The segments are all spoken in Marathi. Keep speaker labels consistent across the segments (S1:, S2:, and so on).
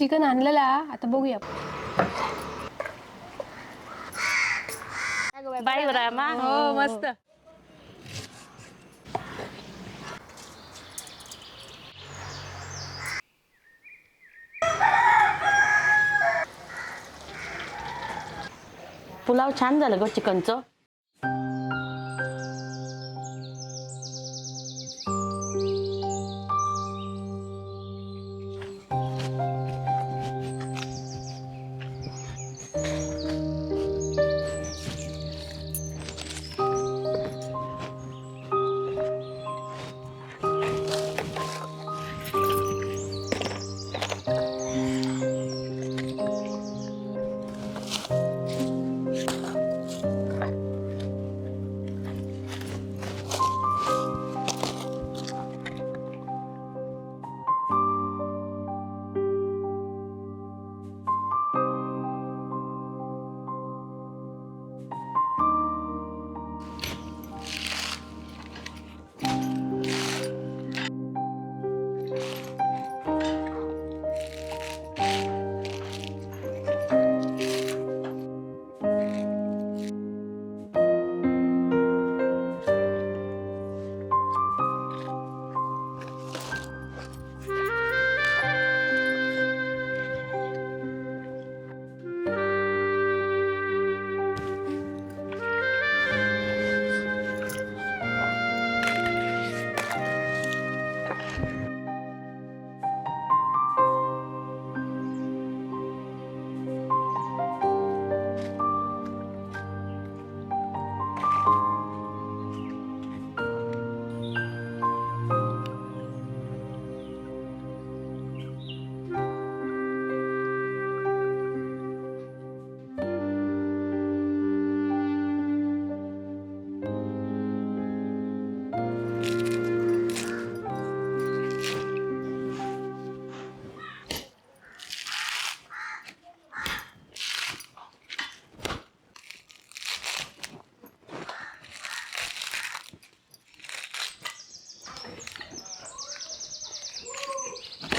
S1: चिकन आणलेला आता बघूया.
S2: बाई रामा
S1: हो मस्त.
S2: पुलाव छान झालं ग चिकनचं.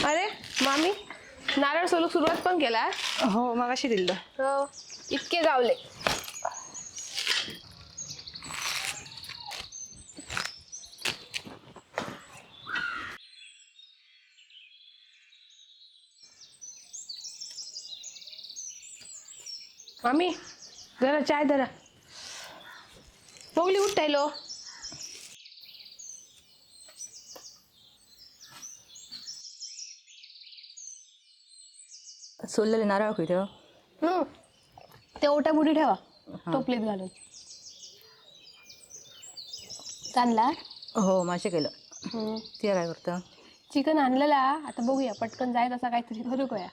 S1: अरे मामी नारळ सोलूक सुरुवात पण केला.
S3: हो मगाशी दिलं.
S1: हो इतके गावले. मामी जरा चाय धरा. पोगली उठायलो.
S3: सोललेले नारळ कुठे?
S1: ते ओट्या बुडी ठेवा टोपलीत घालून. चांगला.
S3: हो मासे केलं. ते काय करतं?
S1: चिकन आणलेला आता बघूया पटकन जाय तसा काहीतरी करू कया.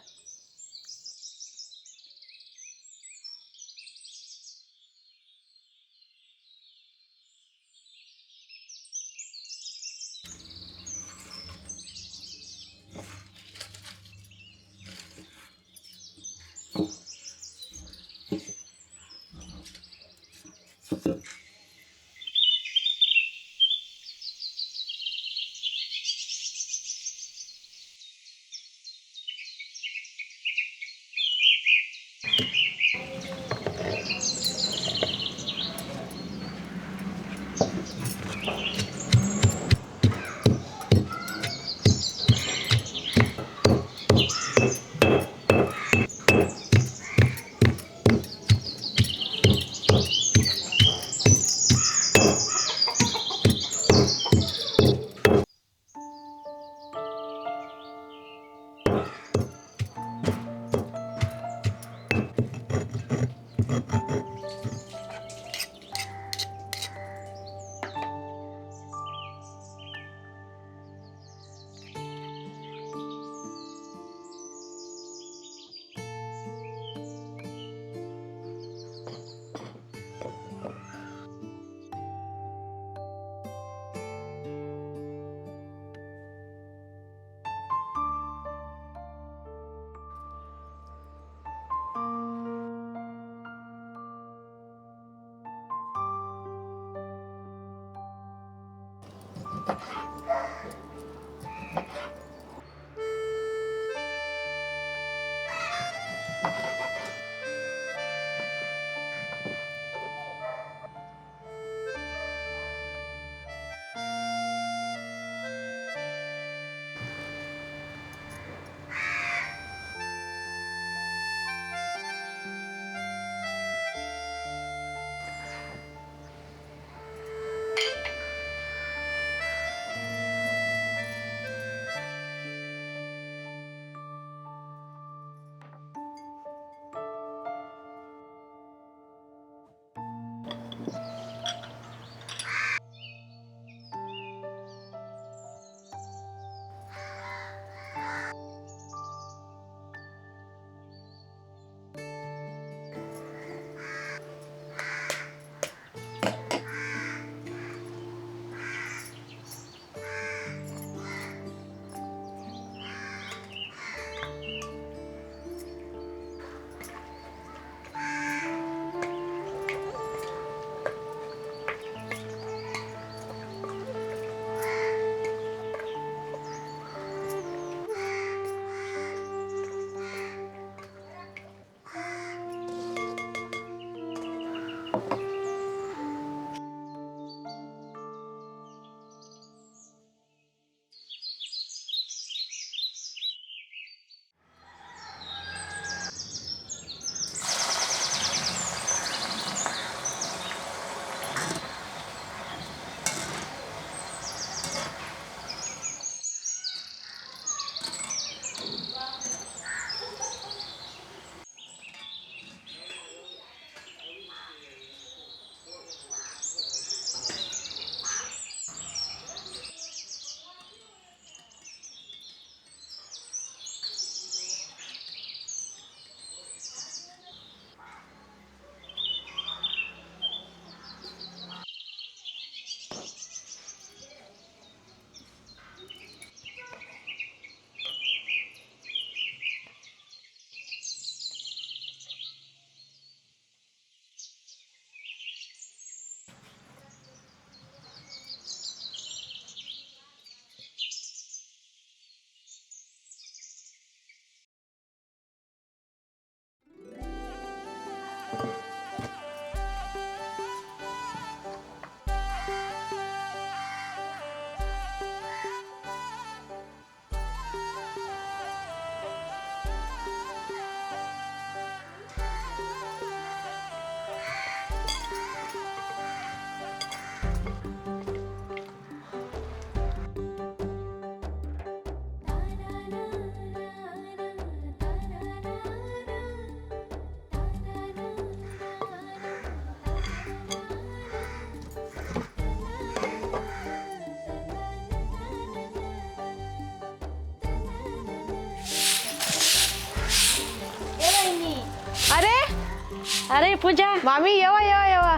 S2: अरे पूजा
S1: मामी येवा येवा येवा.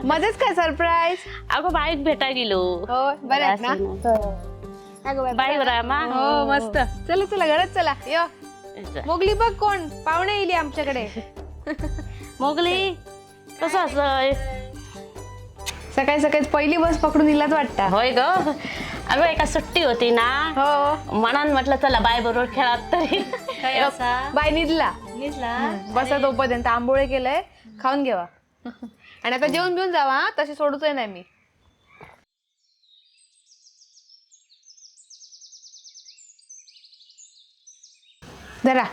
S1: मध्येच काय सरप्राईज.
S2: अगं बाईक भेटाय गेलो.
S1: हो बरं आहेत ना.
S2: बाई बरं आहे मा.
S1: हो मस्त. चला चला घरात चला. यो मोगली बघ कोण पाहुणे येईल आमच्याकडे.
S2: मोगली कसं असं
S1: सकाळी सकाळी पहिली बस पकडून दिलाच वाटतं.
S2: होय ग. अगं एका सुट्टी होती ना.
S1: हो
S2: म्हणून म्हटलं चला बाय बरोबर खेळात तरी.
S1: बाय निजला बसा तोपर्यंत आंबोळे केलंय खाऊन घेवा. आणि आता जेवण घेऊन जावा हा. तशी सोडतोय नाही मी. जरा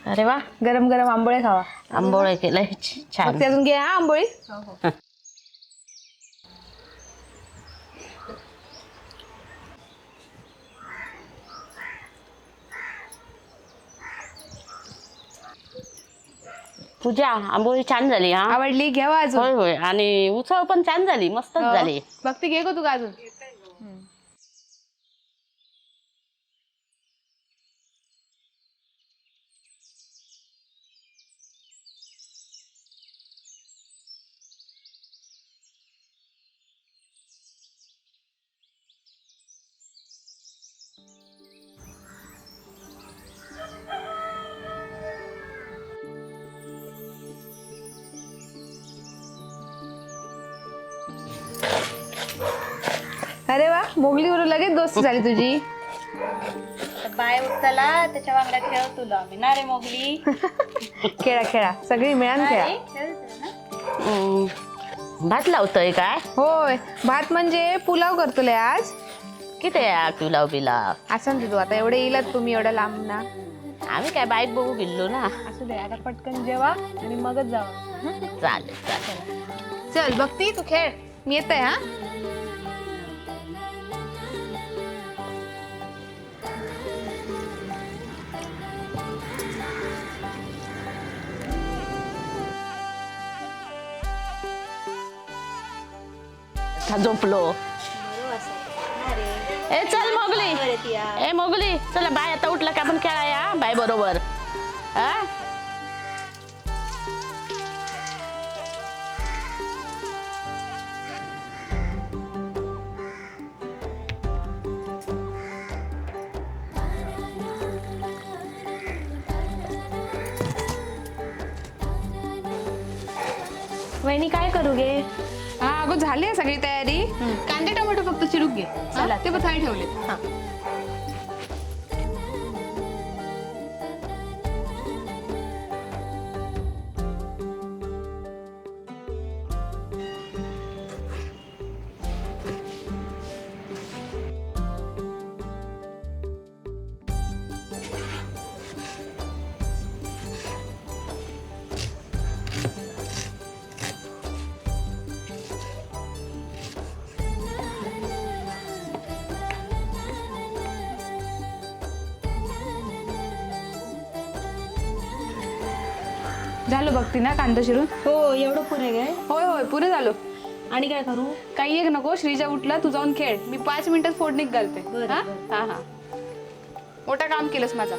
S2: अरे वा
S1: गरम गरम आंबोळे खावा.
S2: आंबोळे केलंय छान.
S1: मग ते अजून घे हा आंबोळी.
S2: पूजा आंबोळी छान झाली हा.
S1: आवडली घ्यावा अजून.
S2: होय होय आणि उसळ पण छान झाली मस्तच
S1: हो.
S2: झाली.
S1: भक्ती घे गो तू का अजून. अरे वा मोगली बरोबर लगेच दोस्ती झाली तुझी.
S3: बाय उठला त्याच्या वांगडा खेळ तुला आम्ही ना रे मोगली.
S1: खेळा खेळा सगळी मिळून खेळा.
S2: भात लावतोय काय.
S1: होय भात म्हणजे पुलाव करतोय आज.
S2: किती आहे पुलाव बिलाव.
S1: असं तू आता एवढे येईल तुम्ही एवढ्या लांब ना.
S2: आम्ही काय बाईक बघू गेलो ना.
S1: असू दे आता पटकन जेवा आणि मगच जावा.
S2: चालेल चालेल.
S1: चल भक्ती तू खेळ मी येते हा.
S2: झोपलो. ए चल मोगली. ए मोगली चला बाय आता उठला का आपण खेळाया बाय बरोबर. हा
S1: वहिनी काय करू गे. हा अगो झाली सगळी तयारी. कांदे टोमॅटो फक्त चिरूक घे. चला ते पण थाळी ठेवले. हा झालं बघती ना कांदा शिरून.
S3: हो एवढं पुरे काय.
S1: होय होय पुरे झालो.
S3: आणि काय करू.
S1: काही एक नको. श्रीजा उठला तू जाऊन खेळ. मी 5 मिनिटात फोडणीत घालते.
S3: बरं,
S1: हा
S3: बरं.
S1: हा हा मोठा काम केलंस माझा.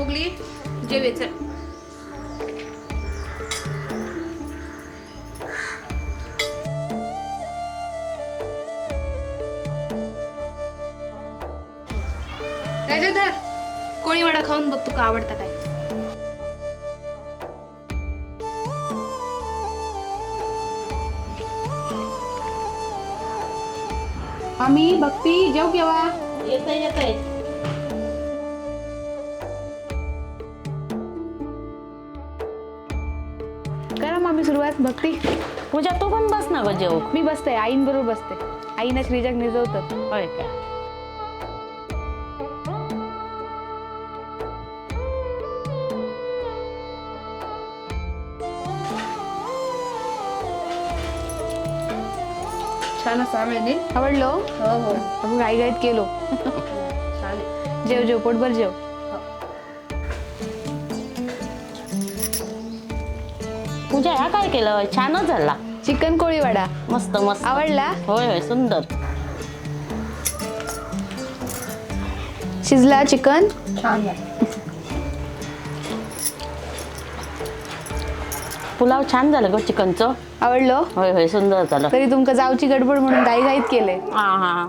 S1: मोगली जेवायचं. त्याच्यात धर. कोळीवाडा खाऊन बघ तुका आवडता काय. आम्ही भक्ती जेव केव्हा.
S2: येतंय.
S1: करा मामी सुरुवात. भक्ती
S2: पूजा तू पण बस ना ग जेव.
S1: मी बसते आईंबरोबर बसते. आईना श्रीजाक निजवतात.
S2: होय का.
S3: छान असं आवडली.
S1: आवडलो.
S3: हो हो
S1: आपण घाईघाईत केलो.
S3: चालेल.
S1: जेव जेव पोटभर जेव.
S2: पूजा ह्या काय केलं छानच झाला.
S1: चिकन कोळीवाडा
S2: मस्त मस्त.
S1: आवडला.
S2: होय सुंदर.
S1: शिजला चिकन.
S3: छान झालं.
S2: पुलाव छान झालं ग चिकनचं.
S1: आवडलो.
S2: होय सुंदर झालं.
S1: तरी तुमका जाऊची गडबड म्हणून घाईघाईत केलंय.
S2: हा